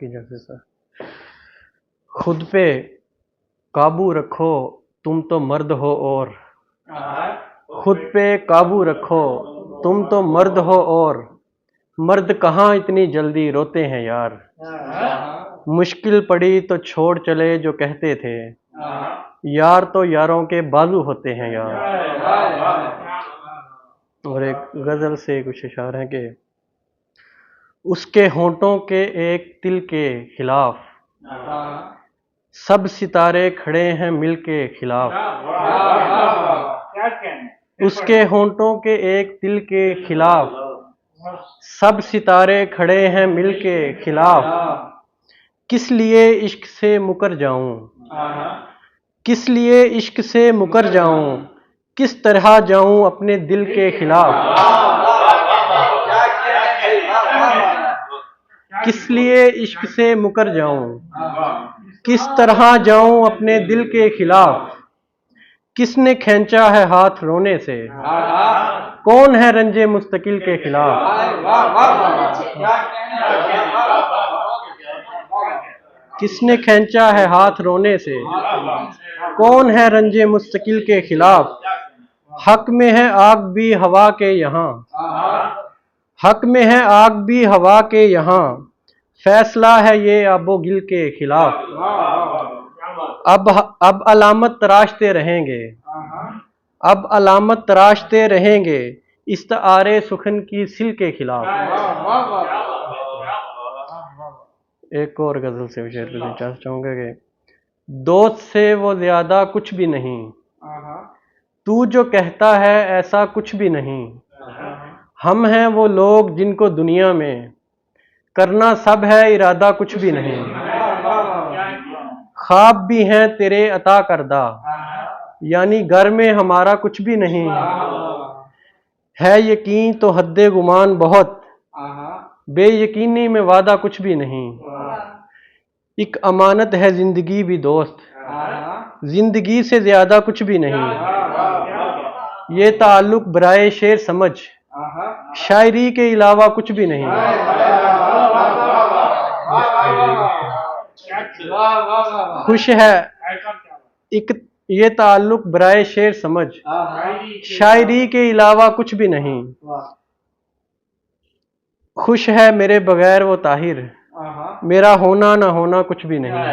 کی جیسے سر خود پہ قابو رکھو تم تو مرد ہو اور خود پہ قابو رکھو تم تو مرد ہو اور مرد کہاں اتنی جلدی روتے ہیں یار مشکل پڑی تو چھوڑ چلے جو کہتے تھے یار تو یاروں کے بازو ہوتے ہیں یار۔ اور ایک غزل سے کچھ اشعار ہیں کہ اس کے ہونٹوں کے ایک تل کے خلاف سب ستارے کھڑے ہیں مل کے خلاف، اس کے ہونٹوں کے ایک تل کے خلاف سب ستارے کھڑے ہیں مل کے خلاف، کس لیے عشق سے مکر جاؤں کس لیے عشق سے مکر جاؤں کس طرح جاؤں اپنے دل کے خلاف، کس لیے عشق سے مکر جاؤں کس طرح جاؤں اپنے دل کے خلاف، کس نے کھینچا ہے ہاتھ رونے سے کون ہے رنج مستقل کے خلاف، کس نے کھینچا ہے ہاتھ رونے سے کون ہے رنج مستقل کے خلاف، حق میں ہے آگ بھی ہوا کے یہاں حق میں ہے آگ بھی ہوا کے یہاں فیصلہ ہے یہ آب و گل کے خلاف، اب علامت تراشتے رہیں گے اب علامت تراشتے رہیں گے استعارے سخن کی سل کے خلاف۔ ایک اور غزل سے شعر کرنا چاہوں گا کہ دوست سے وہ زیادہ کچھ بھی نہیں تو جو کہتا ہے ایسا کچھ بھی نہیں، ہم ہیں وہ لوگ جن کو دنیا میں کرنا سب ہے ارادہ کچھ بھی نہیں، خواب بھی ہیں تیرے عطا کردہ یعنی گھر میں ہمارا کچھ بھی نہیں، ہے یقین تو حد گمان بہت بے یقینی میں وعدہ کچھ بھی نہیں، ایک امانت ہے زندگی بھی دوست زندگی سے زیادہ کچھ بھی نہیں، یہ تعلق برائے شعر سمجھ شاعری کے علاوہ کچھ بھی نہیں، خوش ہے ایک یہ تعلق برائے شعر سمجھ شاعری کے علاوہ کچھ بھی نہیں، خوش ہے میرے بغیر وہ طاہر میرا ہونا نہ ہونا کچھ بھی نہیں۔